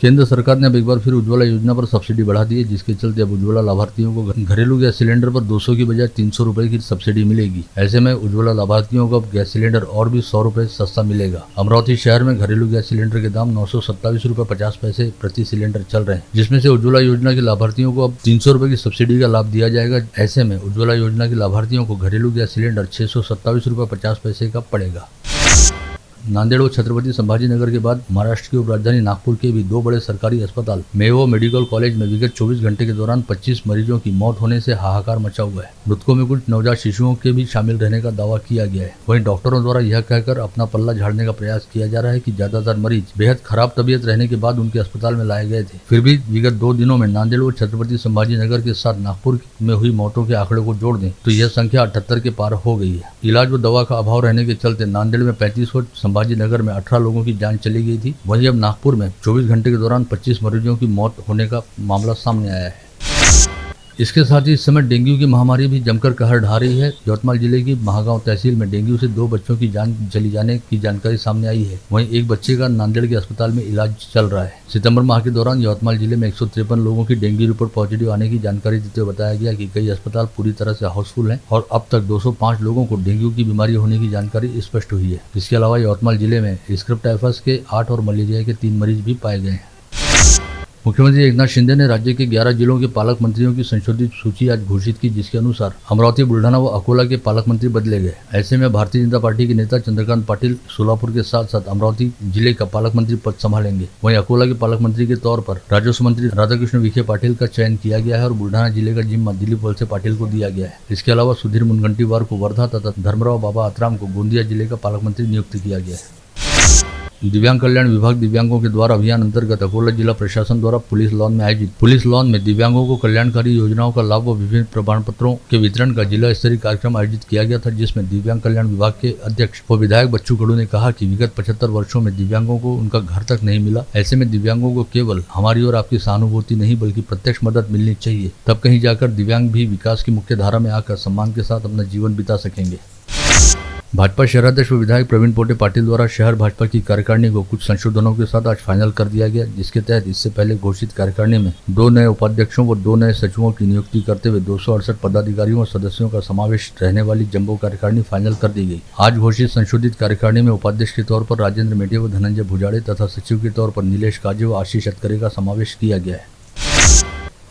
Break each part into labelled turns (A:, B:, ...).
A: केंद्र सरकार ने अब एक बार फिर उज्ज्वला योजना पर सब्सिडी बढ़ा दी है, जिसके चलते अब उज्ज्वला लाभार्थियों को घरेलू गैस सिलेंडर पर 200 की बजाय 300 रुपए की सब्सिडी मिलेगी। ऐसे में उज्ज्वला लाभार्थियों को अब गैस सिलेंडर और भी 100 रुपए सस्ता मिलेगा। अमरावती शहर में घरेलू गैस सिलेंडर के दाम 927 रुपए 50 पैसे प्रति सिलेंडर चल रहे हैं, जिसमें से उज्ज्वला योजना के लाभार्थियों को अब 300 रुपए की सब्सिडी का लाभ दिया जाएगा। ऐसे में उज्ज्वला योजना के लाभार्थियों को घरेलू गैस सिलेंडर 627 रुपए 50 पैसे का पड़ेगा। नांदेड़ व छत्रपति संभाजीनगर के बाद महाराष्ट्र की उपराजधानी नागपुर के भी दो बड़े सरकारी अस्पताल मेयो मेडिकल कॉलेज में विगत 24 घंटे के दौरान 25 मरीजों की मौत होने से हाहाकार मचा हुआ है। मृतकों में कुछ नवजात शिशुओं के भी शामिल रहने का दावा किया गया है। वहीं डॉक्टरों द्वारा यह कहकर अपना पल्ला झाड़ने का प्रयास किया जा रहा है कि ज्यादातर मरीज बेहद खराब तबीयत रहने के बाद उनके अस्पताल में लाए गए थे। फिर भी विगत 2 दिनों में नांदेड़ व छत्रपति संभाजीनगर के साथ नागपुर में हुई मौतों के आंकड़े को जोड़ दें तो यह संख्या 78 के पार हो गई है। इलाज व दवा का अभाव रहने के चलते नांदेड़ में 35 व संभाजीनगर में 18 लोगों की जान चली गई थी। वहीं अब नागपुर में 24 घंटे के दौरान 25 मरीजों की मौत होने का मामला सामने आया है। इसके साथ ही इस समय डेंगू की महामारी भी जमकर कहर ढा रही है। यवतमाल जिले की महागांव तहसील में डेंगू से 2 बच्चों की जान चली जाने की जानकारी सामने आई है। वहीं एक बच्चे का नांदेड़ के अस्पताल में इलाज चल रहा है। सितंबर माह के दौरान यवतमाल जिले में 153 लोगों की डेंगू रिपोर्ट पॉजिटिव आने की जानकारी देते हुए बताया गया कि कई अस्पताल पूरी तरह से हाउसफुल हैं और अब तक 205 लोगों को डेंगू की बीमारी होने की जानकारी स्पष्ट हुई है। इसके अलावा यवतमाल जिले में स्क्रब टाइफस के 8 और मलेरिया के 3 मरीज भी पाए गए हैं। मुख्यमंत्री एकनाथ शिंदे ने राज्य के 11 जिलों के पालक मंत्रियों की संशोधित सूची आज घोषित की, जिसके अनुसार अमरावती, बुल्ढाना व अकोला के पालक मंत्री बदले गए। ऐसे में भारतीय जनता पार्टी के नेता चंद्रकांत पाटिल सोलापुर के साथ साथ अमरावती जिले का पालक मंत्री पद संभालेंगे। वहीं अकोला के पालक मंत्री के तौर पर राजस्व मंत्री राधाकृष्ण विखे पाटिल का चयन किया गया है और बुल्ढाना जिले का जिम्मा दिलीप वलसे पाटिल को दिया गया है। इसके अलावा सुधीर मुनगंटीवार को वर्धा तथा धर्मराव बाबा आतराम को गोंदिया जिले का पालक मंत्री नियुक्त किया गया है। दिव्यांग कल्याण विभाग दिव्यांगों के द्वारा अभियान अंतर्गत अकोला जिला प्रशासन द्वारा पुलिस लॉन में आयोजित पुलिस लॉन में दिव्यांगों को कल्याणकारी योजनाओं का लाभ व विभिन्न प्रमाण पत्रों के वितरण का जिला स्तरीय कार्यक्रम आयोजित किया गया था, जिसमें दिव्यांग कल्याण विभाग के अध्यक्ष व विधायक बच्चू कडू ने कहा कि विगत 75 वर्षों में दिव्यांगों को उनका घर तक नहीं मिला। ऐसे में दिव्यांगों को केवल हमारी और आपकी सहानुभूति नहीं बल्कि प्रत्यक्ष मदद मिलनी चाहिए, तब कहीं जाकर दिव्यांग भी विकास की मुख्य धारा में आकर सम्मान के साथ अपना जीवन बिता सकेंगे। भाजपा शहराध्यक्ष व विधायक प्रवीण पोटे पाटिल द्वारा शहर भाजपा की कार्यकारिणी को कुछ संशोधनों के साथ आज फाइनल कर दिया गया, जिसके तहत इससे पहले घोषित कार्यकारिणी में 2 नए उपाध्यक्षों व 2 नए सचिवों की नियुक्ति करते हुए 268 पदाधिकारियों और सदस्यों का समावेश रहने वाली जम्बो कार्यकारिणी फाइनल कर दी गई। आज घोषित संशोधित कार्यकारिणी में उपाध्यक्ष के तौर पर राजेंद्र मेटे व धनंजय भुजाड़े तथा सचिव के तौर पर नीलेश काजे व आशीष अतकरे का समावेश किया गया है।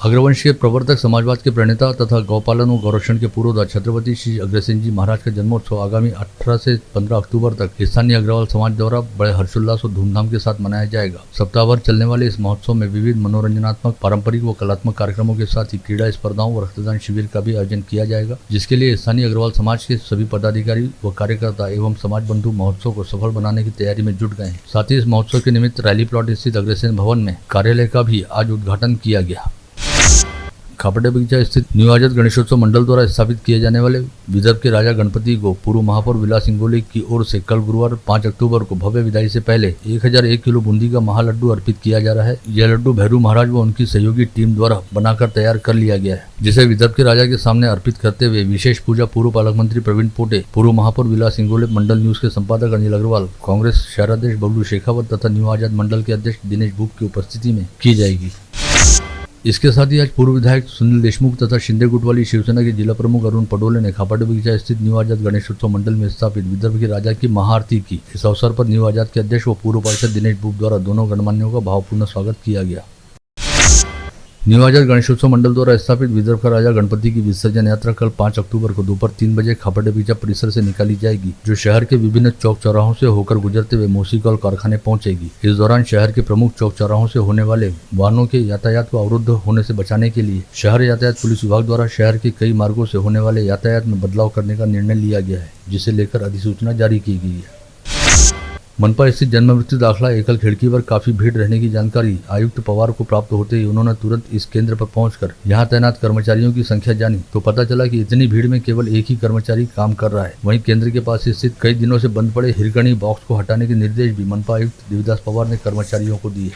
A: अग्रवंश के प्रवर्तक, समाजवाद के प्रणेता तथा गौपालन व गौरक्षण के पुरोधा छत्रपति श्री अग्रसेन जी महाराज का जन्मोत्सव आगामी 18 से 15 अक्टूबर तक स्थानीय अग्रवाल समाज द्वारा बड़े हर्षोल्लास और धूमधाम के साथ मनाया जाएगा। सप्ताह भर चलने वाले इस महोत्सव में विविध मनोरंजनात्मक, पारंपरिक व कलात्मक कार्यक्रमों के साथ ही क्रीड़ा स्पर्धाओं व रक्तदान शिविर का भी आयोजन किया जाएगा, जिसके लिए स्थानीय अग्रवाल समाज के सभी पदाधिकारी व कार्यकर्ता एवं समाज बंधु महोत्सव को सफल बनाने की तैयारी में जुट गए हैं। साथ ही इस महोत्सव के निमित्त रैली प्लॉट स्थित अग्रसेन भवन में कार्यालय का भी आज उद्घाटन किया गया। खापड़े बगीचा स्थित न्यू आजाद गणेशोत्सव मंडल द्वारा स्थापित किए जाने वाले विदर्भ के राजा गणपति को पूर्व महापौर विलास इंगोले की ओर से कल गुरुवार 5 अक्टूबर को भव्य विदाई से पहले 1001 किलो बूंदी का महालड्डू अर्पित किया जा रहा है। यह लड्डू भैरू महाराज व उनकी सहयोगी टीम द्वारा बनाकर तैयार कर लिया गया है, जिसे विदर्भ के राजा के सामने अर्पित करते हुए विशेष पूजा पूर्व पालक मंत्री प्रवीण पोटे, पूर्व महापौर विलास इंगोले, मंडल न्यूज के संपादक अनिल अग्रवाल, कांग्रेस शहराध्यक्ष बबलू शेखावत तथा न्यू आजाद मंडल के अध्यक्ष दिनेश बुक की उपस्थिति में की जाएगी। इसके साथ ही आज पूर्व विधायक सुनील देशमुख तथा शिंदे गुट वाली शिवसेना के जिला प्रमुख अरुण पडोले ने खापड़े बगीचा स्थित न्यू आजाद गणेशोत्सव मंडल में स्थापित विदर्भ के राजा की महाआरती की। इस अवसर पर न्यू आजाद के अध्यक्ष व पूर्व पार्षद दिनेश बुक द्वारा दोनों गणमान्यों का भावपूर्ण स्वागत किया गया। न्यू आजाद गणेशोत्सव मंडल द्वारा स्थापित विदर्भ का राजा गणपति की विसर्जन यात्रा कल 5 अक्टूबर को दोपहर 3 बजे खापड़े बगीचा परिसर से निकाली जाएगी, जो शहर के विभिन्न चौक चौराहों से होकर गुजरते हुए मोसीकौल कारखाने पहुंचेगी। इस दौरान शहर के प्रमुख चौक चौराहों से होने वाले वाहनों के यातायात को अवरुद्ध होने से बचाने के लिए शहर यातायात पुलिस विभाग द्वारा शहर के कई मार्गों से होने वाले यातायात में बदलाव करने का निर्णय लिया गया है, जिसे लेकर अधिसूचना जारी की गई है। मनपा स्थित जन्म मृत्यु दाखला एकल खिड़की पर काफी भीड़ रहने की जानकारी आयुक्त पवार को प्राप्त होते ही उन्होंने तुरंत इस केंद्र पर पहुंचकर यहां तैनात कर्मचारियों की संख्या जानी तो पता चला कि इतनी भीड़ में केवल एक ही कर्मचारी काम कर रहा है। वहीं केंद्र के पास स्थित कई दिनों से बंद पड़े हिरकणी बॉक्स को हटाने के निर्देश भी मनपा आयुक्त देवीदास पवार ने कर्मचारियों को दिए।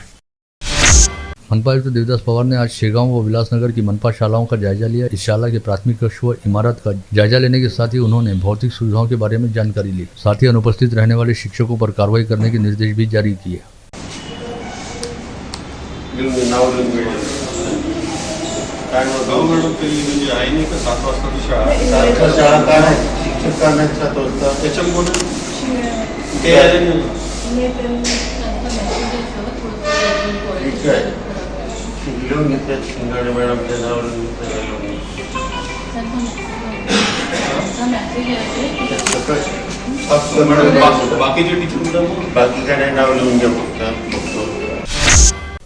A: मनपा आयुक्त देवीदास पवार ने आज शेगांव व विलासनगर की मनपा शालाओं का जायजा लिया। इस शाला के प्राथमिक कक्ष व इमारत का जायजा लेने के साथ ही उन्होंने भौतिक सुविधाओं के बारे में जानकारी ली। साथ ही अनुपस्थित रहने वाले शिक्षकों पर कार्रवाई करने के निर्देश भी जारी किए।
B: नाव लिहून मिळेल. काय मॅडम तरी म्हणजे आहे नाही का 7 वाजताची शाळा शाळा काय आहे शिक्षक काय नाही 7 वाजता त्याच्यामुळे ते आले नाही ठीक आहे लिहून घेतले शिंगाडे मॅडमच्या नावावर बाकीचे टीचर बाकी काय नाही नाव लिहून घ्या फक्त.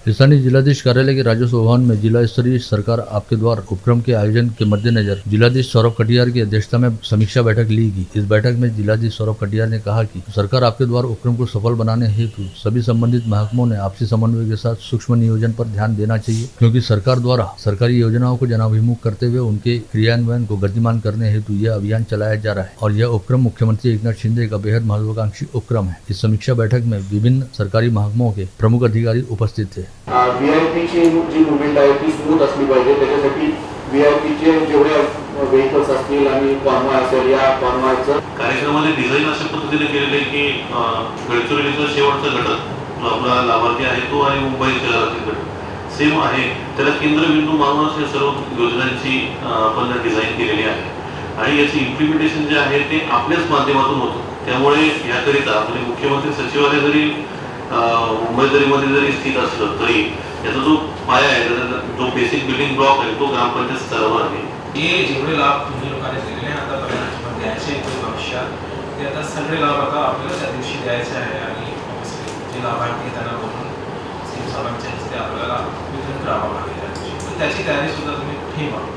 A: स्थानीय जिलाधीश कार्यालय के राजस्व भवन में जिला स्तरीय सरकार आपके द्वार उपक्रम के आयोजन के मद्देनजर जिलाधीश सौरभ कटियार की अध्यक्षता में समीक्षा बैठक ली गई। इस बैठक में जिलाधीश सौरभ कटियार ने कहा कि सरकार आपके द्वार उपक्रम को सफल बनाने हेतु सभी संबंधित महकमों ने आपसी समन्वय के साथ सूक्ष्म नियोजन पर ध्यान देना चाहिए, क्योंकि सरकार द्वारा सरकारी योजनाओं को जनाभिमुख करते हुए उनके क्रियान्वयन को गतिमान करने हेतु यह अभियान चलाया जा रहा है और यह उपक्रम मुख्यमंत्री एकनाथ शिंदे का बेहद महत्वाकांक्षी उपक्रम है। इस समीक्षा बैठक में विभिन्न सरकारी महकमों के प्रमुख अधिकारी उपस्थित थे।
C: व्हीआयपीची जी मुवमेंट आहे ती स्मूथ असली पाहिजे, त्याच्यासाठी व्हीआयपीचे जेवढे व्हेकल्स असतील आणि कॉन्वॉय असेल या कॉन्वॉयचं
D: कार्यक्रमाचे डिझाईन अशा पद्धतीने केलेले आहे की गडचिरोलीचा शेवटचा घटक आपला लाभार्थी आहे तो आणि मुंबई शहरातील घटक सेम आहे, त्याला केंद्रबिंदू मानूनच या सर्व योजनांची आपण डिझाईन केलेली आहे आणि याचे इम्प्लिमेंटेशन जे आहे ते आपल्याच माध्यमातून होतं. त्यामुळे याकरिता म्हणजे मुख्यमंत्री सचिवालय जरी मुंबईमध्ये जरी स्थित असलं तरी याचा जो पाया आहे जो बेसिक बिल्डिंग ब्लॉक आहे तो ग्रामपंचायत स्तरावर आहे.
E: हे जेवढे लाभ तुम्ही लोकांनी दिलेले आहे आतापर्यंत द्यायचे भविष्यात ते आता सगळे लाभ आता आपल्याला त्या दिवशी द्यायचे आहे आणि जे लाभार्थी त्यांना बोलून सीएम साहेबांच्या हस्ते आपल्याला वितरण करावं लागेल त्या दिवशी, पण त्याची तयारी सुद्धा तुम्ही ठेवा.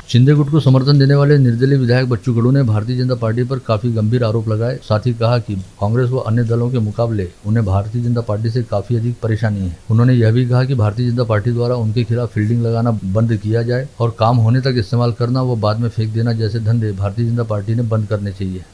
A: शिंदे गुट को समर्थन देने वाले निर्दलीय विधायक बच्चू कडू ने भारतीय जनता पार्टी पर काफी गंभीर आरोप लगाए। साथ ही कहा कि कांग्रेस व अन्य दलों के मुकाबले उन्हें भारतीय जनता पार्टी से काफी अधिक परेशानी है। उन्होंने यह भी कहा कि भारतीय जनता पार्टी द्वारा उनके खिलाफ फील्डिंग लगाना बंद किया जाए और काम होने तक इस्तेमाल करना व बाद में फेंक देना जैसे धंधे भारतीय जनता पार्टी ने बंद करने चाहिए।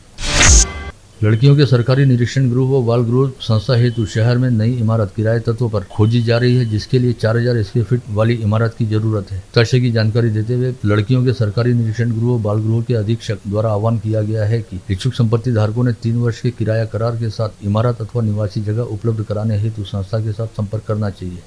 A: लड़कियों के सरकारी निरीक्षण गृह व बाल गृह संस्था हेतु शहर में नई इमारत किराए तत्वों पर खोजी जा रही है, जिसके लिए 4000 स्क्वायर फीट वाली इमारत की जरूरत है। तथ्य की जानकारी देते हुए लड़कियों के सरकारी निरीक्षण गृह व बाल गृह के अधीक्षक द्वारा आह्वान किया गया है कि इच्छुक संपत्ति धारकों ने 3 वर्ष के किराया करार के साथ इमारत अथवा निवासी जगह उपलब्ध कराने हेतु संस्था के साथ संपर्क करना चाहिए।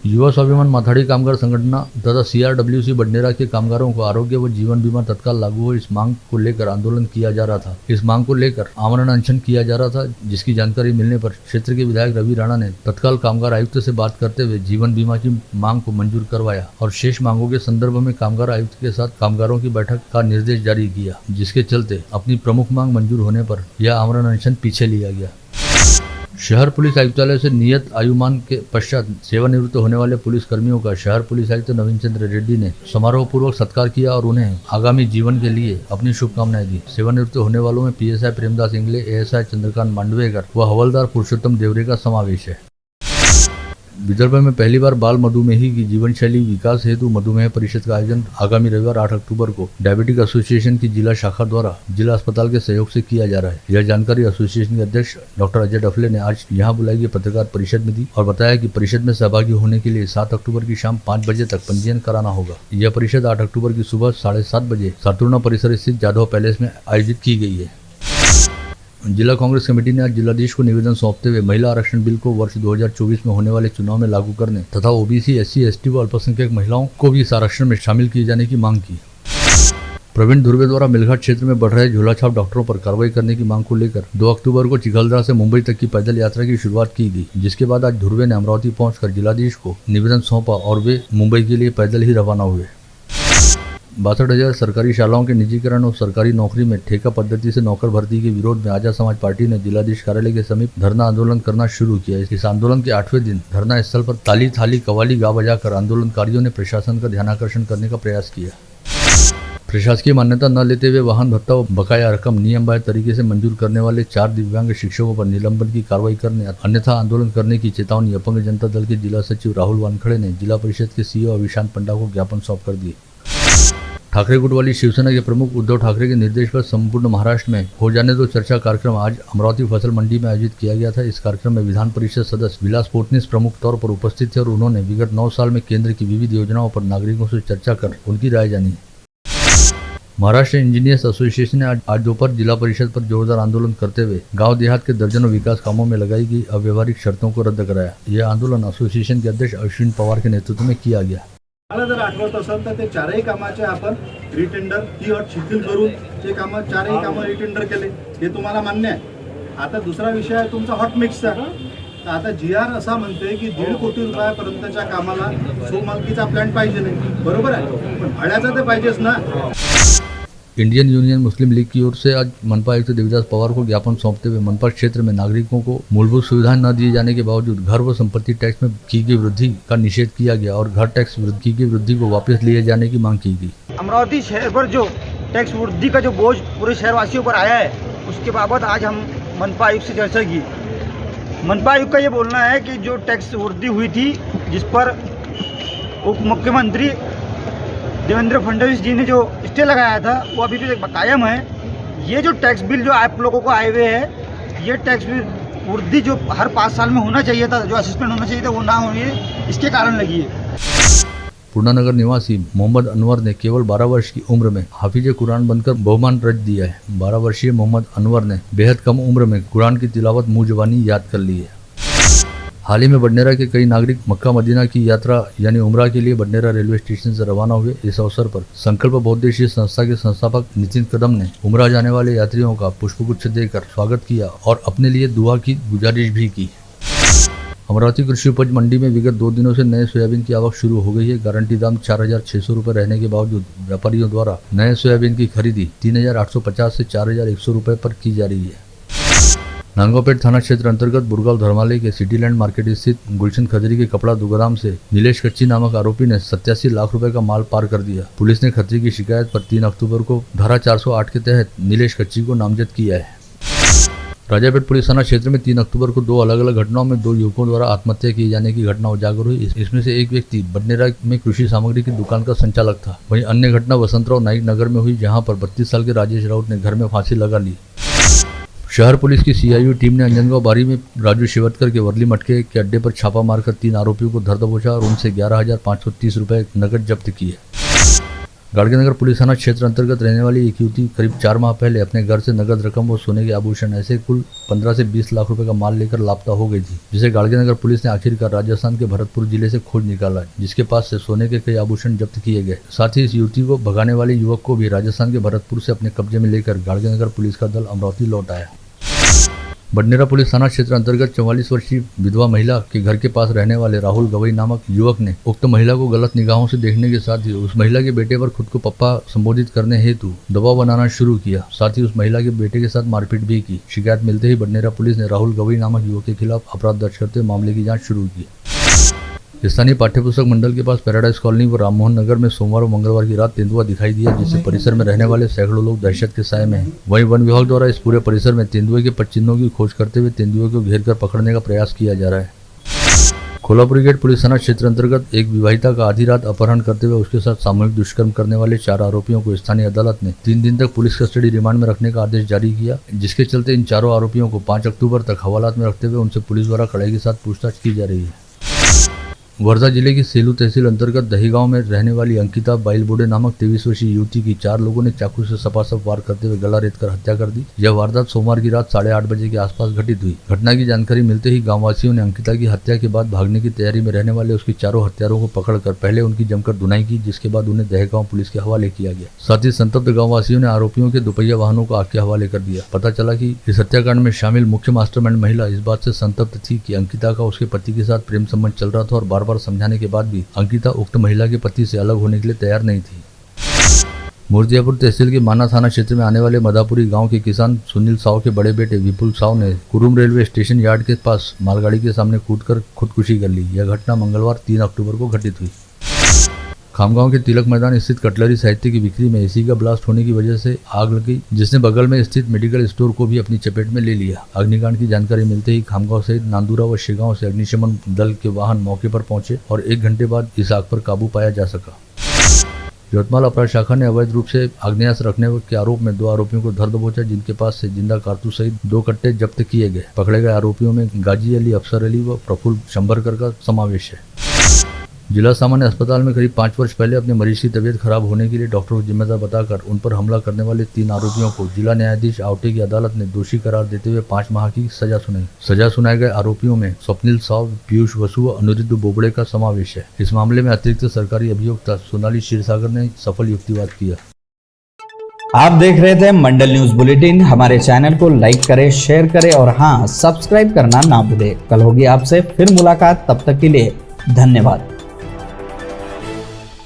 A: युवा स्वाभिमान माथाड़ी कामगार संगठन तथा CRWC बडनेरा के कामगारों को आरोग्य व जीवन बीमा तत्काल लागू हो, इस मांग को लेकर आंदोलन किया जा रहा था। इस मांग को लेकर आमरण अनशन किया जा रहा था, जिसकी जानकारी मिलने पर क्षेत्र के विधायक रवि राणा ने तत्काल कामगार आयुक्त से बात करते हुए जीवन बीमा की मांग को मंजूर करवाया और शेष मांगों के संदर्भ में कामगार आयुक्त के साथ कामगारों की बैठक का निर्देश जारी किया, जिसके चलते अपनी प्रमुख मांग मंजूर होने पर यह आमरण अनशन पीछे लिया गया। शहर पुलिस आयुक्तालय से नियत आयुमान के पश्चात सेवानिवृत्त होने वाले पुलिस कर्मियों का शहर पुलिस आयुक्त नवीन चंद्र रेड्डी ने समारोह पूर्वक सत्कार किया और उन्हें आगामी जीवन के लिए अपनी शुभकामनाएं दी। सेवानिवृत्त होने वालों में PSI प्रेमदास इंगले, ASI चंद्रकांत मांडवेकर व हवलदार पुरुषोत्तम देवरे का समावेश है। विदर्भ में पहली बार बाल मधुमेही की जीवन शैली विकास हेतु मधुमेह परिषद का आयोजन आगामी रविवार 8 अक्टूबर को डायबिटिक एसोसिएशन की जिला शाखा द्वारा जिला अस्पताल के सहयोग से किया जा रहा है। यह जानकारी एसोसिएशन के अध्यक्ष डॉक्टर अजय डफले ने आज यहां बुलाई गई पत्रकार परिषद में दी और बताया कि परिषद में सहभागी होने के लिए 7 अक्टूबर की शाम 5 बजे तक पंजीयन कराना होगा। यह परिषद 8 अक्टूबर की सुबह 7:30 बजे सातुर्णा परिसर स्थित जाधव पैलेस में आयोजित की गई है। जिला कांग्रेस कमेटी ने आज जिलाधीश को निवेदन सौंपते हुए महिला आरक्षण बिल को वर्ष 2024 में होने वाले चुनाव में लागू करने तथा OBC, SC, ST व अल्पसंख्यक महिलाओं को भी इस आरक्षण में शामिल किए जाने की मांग की। प्रवीण धुर्वे द्वारा मिलघाट क्षेत्र में बढ़ रहे झोलाछाप डॉक्टरों पर कार्रवाई करने की मांग को लेकर 2 अक्टूबर को चिखलदरा से मुंबई तक की पैदल यात्रा की शुरुआत की गई, जिसके बाद आज धुर्वे ने अमरावती पहुंचकर जिलाधीश को निवेदन सौंपा और वे मुंबई के लिए पैदल ही रवाना हुए। 62,000 सरकारी शालाओं के निजीकरण और सरकारी नौकरी में ठेका पद्धति से नौकर भर्ती के विरोध में आजाद समाज पार्टी ने जिलाधीश कार्यालय के समीप धरना आंदोलन करना शुरू किया। इस आंदोलन के 8वें दिन धरना स्थल पर ताली थाली कवाली गा बजाकर आंदोलनकारियों ने प्रशासन का ध्यानाकर्षण करने का प्रयास किया। प्रशासकीय मान्यता न लेते हुए वाहन भत्ता व बकाया रकम नियम बाह्य तरीके से मंजूर करने वाले 4 दिव्यांग शिक्षकों पर निलंबन की कार्रवाई करने अन्यथा आंदोलन करने की चेतावनी अपंग जनता दल के जिला सचिव राहुल वानखड़े ने जिला परिषद के CEO अविशांत पंडा को ज्ञापन सौंप कर दिए। ठाकरे गुट वाली शिवसेना के प्रमुख उद्धव ठाकरे के निर्देश पर संपूर्ण महाराष्ट्र में हो जाने दो चर्चा कार्यक्रम आज अमरावती फसल मंडी में आयोजित किया गया था। इस कार्यक्रम में विधान परिषद सदस्य विलास पोटनीस प्रमुख तौर पर उपस्थित थे और उन्होंने विगत 9 साल में केंद्र की विविध योजनाओं पर नागरिकों से चर्चा कर उनकी राय जानी। महाराष्ट्र इंजीनियर्स एसोसिएशन ने आज दोपहर जिला परिषद पर जोरदार आंदोलन करते हुए गांव देहात के दर्जनों विकास कामों में लगाई गई अव्यवहारिक शर्तों को रद्द कराया। यह आंदोलन एसोसिएशन के अध्यक्ष अश्विन पवार के नेतृत्व में किया गया।
F: मला जर आठवत असेल तर ते चारही कामाचे आपण रिटेंडर ही अट शिथिल करून ते कामं चारही कामं रिटेंडर केले, हे तुम्हाला मान्य आहे। आता दुसरा विषय आहे तुमचा हॉट मिक्सचा। तर आता GR असा म्हणते की 1.5 कोटी रुपयापर्यंतच्या कामाला स्वमालकीचा प्लॅन पाहिजे नाही, बरोबर आहे, पण भाड्याचा ते पाहिजेच ना।
A: इंडियन यूनियन मुस्लिम लीग की ओर से आज मनपा आयुक्त देवीदास पवार को ज्ञापन सौंपते हुए मनपा क्षेत्र में नागरिकों को मूलभूत सुविधाएं न दिए जाने के बावजूद घर व संपत्ति टैक्स में की गई वृद्धि का निषेध किया गया और घर टैक्स की गई वृद्धि को वापस लिए जाने की मांग की गई।
G: अमरावती शहर पर जो टैक्स वृद्धि का जो बोझ पूरे शहरवासियों पर आया है, उसके बाबत आज हम मनपा आयुक्त से चर्चा की। मनपा आयुक्त का ये बोलना है कि जो टैक्स वृद्धि हुई थी, जिस पर उप मुख्यमंत्री देवेंद्र फडणवीस जी ने जो स्टे लगाया था, वो अभी भी कायम है। ये जो टैक्स बिल जो आप लोगों को आए हुए हैं, ये टैक्स बिल वृद्धि जो हर 5 साल में होना चाहिए था, जो असेसमेंट होना चाहिए था, वो ना हुई है, इसके कारण लगी है।
A: पूर्णानगर निवासी मोहम्मद अनवर ने केवल 12 वर्ष की उम्र में हाफिज कुरान बनकर बहुमान रच दिया है। 12 वर्षीय मोहम्मद अनवर ने बेहद कम उम्र में कुरान की तिलावत मुंह जुबानी याद कर ली है। हाल ही में बडनेरा के कई नागरिक मक्का मदीना की यात्रा यानी उमरा के लिए बडनेरा रेलवे स्टेशन से रवाना हुए। इस अवसर पर संकल्प बहुउद्देशीय संस्था के संस्थापक नितिन कदम ने उमरा जाने वाले यात्रियों का पुष्पगुच्छ देकर स्वागत किया और अपने लिए दुआ की गुजारिश भी की। अमरावती कृषि उपज मंडी में विगत 2 दिनों से नए सोयाबीन की आवक शुरू हो गई है। गारंटी दाम 4,600 रुपये रहने के बावजूद व्यापारियों द्वारा नए सोयाबीन की खरीदी 3,850 से 4,100 रुपये पर की जा रही है। नांगोपेट थाना क्षेत्र अंतर्गत बुरगांव धर्मालय के सिटीलैंड मार्केट स्थित गुलशन खत्री के कपड़ा दुकान से नीलेश कच्ची नामक आरोपी ने 87 लाख रुपए का माल पार कर दिया। पुलिस ने खत्री की शिकायत पर 3 अक्टूबर को धारा 408 के तहत नीलेश कच्ची को नामजद किया है। राजापेट पुलिस थाना क्षेत्र में 3 अक्टूबर को 2 अलग अलग घटनाओं में 2 युवकों द्वारा आत्महत्या किए जाने की घटना उजागर हुई। इसमें से एक व्यक्ति बडनेरा में कृषि सामग्री की दुकान का संचालक था। वहीं अन्य घटना वसंतराव नाइक नगर में हुई, जहां पर 32 साल के राजेश राउत ने घर में फांसी लगा ली। शहर पुलिस की CIU टीम ने अंजनगांव बारी में राजू शिवतकर के वर्ली मटके के अड्डे पर छापा मारकर 3 आरोपियों को धर दबोचा और उनसे 11,530 रुपए नकद जब्त किए। गाड़गीनगर पुलिस थाना क्षेत्र अंतर्गत रहने वाली एक युवती करीब 4 माह पहले अपने घर से नगद रकम व सोने के आभूषण ऐसे कुल 15 से 20 लाख रुपए का माल लेकर लापता हो गई थी, जिसे गाड़गीनगर पुलिस ने आखिरकार राजस्थान के भरतपुर जिले से खोज निकाला, जिसके पास से सोने के कई आभूषण जब्त किए गए। साथ ही इस युवती को भगाने वाले युवक को भी राजस्थान के भरतपुर से अपने कब्जे में लेकर गाड़गीनगर पुलिस का दल अमरावती लौट आया। बडनेरा पुलिस थाना क्षेत्र अंतर्गत 44 वर्षीय विधवा महिला के घर के पास रहने वाले राहुल गवई नामक युवक ने उक्त महिला को गलत निगाहों से देखने के साथ ही उस महिला के बेटे पर खुद को पप्पा संबोधित करने हेतु दबाव बनाना शुरू किया। साथ ही उस महिला के बेटे के साथ मारपीट भी की। शिकायत मिलते ही बडनेरा पुलिस ने राहुल गवई नामक युवक के खिलाफ अपराध दर्ज करते मामले की जाँच शुरू की। स्थानीय पाठ्यपुस्तक मंडल के पास पैराडाइज कॉलोनी व राममोहन नगर में सोमवार और मंगलवार की रात तेंदुआ दिखाई दिया, जिससे परिसर में रहने वाले सैकड़ों लोग दहशत के साए में हैं। वहीं वन विभाग द्वारा इस पूरे परिसर में तेंदुए के पदचिह्नों की खोज करते हुए तेंदुए को घेर कर पकड़ने का प्रयास किया जा रहा है। कोल्हापुरी गेट पुलिस थाना क्षेत्र अंतर्गत एक विवाहिता का आधी रात अपहरण करते हुए उसके साथ सामूहिक दुष्कर्म करने वाले 4 आरोपियों को स्थानीय अदालत ने 3 दिन तक पुलिस कस्टडी रिमांड में रखने का आदेश जारी किया, जिसके चलते इन 4 आरोपियों को 5 अक्टूबर तक हवालात में रखते हुए उनसे पुलिस द्वारा कड़ाई के साथ पूछताछ की जा रही है। वर्धा जिले की सेलू तहसील अंतर्गत दही गांव में रहने वाली अंकिता बाइलबोडे नामक 23 वर्षीय युवती की 4 लोगों ने चाकू से सपासप वार करते हुए गला रेतकर हत्या कर दी। यह वारदात सोमवार की रात 8:30 बजे के आसपास घटित हुई। घटना की जानकारी मिलते ही गांववासियों ने अंकिता की हत्या के बाद भागने की तैयारी में रहने वाले उसके 4 हत्यारों को पकड़कर पहले उनकी जमकर धुनाई की, जिसके बाद उन्हें दहेगांव पुलिस के हवाले किया गया। साथ ही संतप्त गांववासियों ने आरोपियों के दुपहिया वाहनों को आग के हवाले कर दिया। पता चला कि इस हत्याकांड में शामिल मुख्य मास्टरमाइंड महिला इस बात से संतप्त थी कि अंकिता का उसके पति के साथ प्रेम संबंध चल रहा था और बार बार समझाने के बाद भी अंकिता उक्त महिला के पति से अलग होने के लिए तैयार नहीं थी। मुर्दियापुर तहसील के माना थाना क्षेत्र में आने वाले मदापुरी गांव के किसान सुनील साव के बड़े बेटे विपुल साव ने कुरुम रेलवे स्टेशन यार्ड के पास मालगाड़ी के सामने कूदकर खुदकुशी कर ली। यह घटना मंगलवार 3 अक्टूबर को घटित हुई। खामगांव के तिलक मैदान स्थित कटलरी साहित्य की बिक्री में एसी का ब्लास्ट होने की वजह से आग लग गई, जिसने बगल में स्थित मेडिकल स्टोर को भी अपनी चपेट में ले लिया। अग्निकांड की जानकारी मिलते ही खामगांव सहित नांदुरा व शेगांव से अग्निशमन दल के वाहन मौके पर पहुंचे और 1 घंटे बाद इस आग पर काबू पाया जा सका। यवतमाल अपराध शाखा ने अवैध रूप से आग्नेयास्त्र रखने के आरोप में 2 आरोपियों को धर दबोचा, जिनके पास से जिंदा कारतूस सहित 2 कट्टे जब्त किए गए। पकड़े गए आरोपियों में गाजी अली, अफसर अली व प्रफुल्ल शंबरकर का समावेश है। जिला सामान्य अस्पताल में करीब 5 वर्ष पहले अपने मरीज की तबीयत खराब होने के लिए डॉक्टर को जिम्मेदार बताकर उन पर हमला करने वाले 3 आरोपियों को जिला न्यायाधीश आवटे की अदालत ने दोषी करार देते हुए 5 माह की सजा सुनाई। सजा सुनाए गए आरोपियों में स्वप्निल साव, पीयूष वसु व अनुरुद्ध बोबड़े का समावेश है। इस मामले में अतिरिक्त सरकारी अभियोक्ता सोनाली क्षीरसागर ने सफल युक्तिवाद किया।
H: आप देख रहे थे मंडल न्यूज बुलेटिन। हमारे चैनल को लाइक करें, शेयर करें और हाँ, सब्सक्राइब करना ना भूलें। कल होगी आपसे फिर मुलाकात, तब तक के लिए धन्यवाद।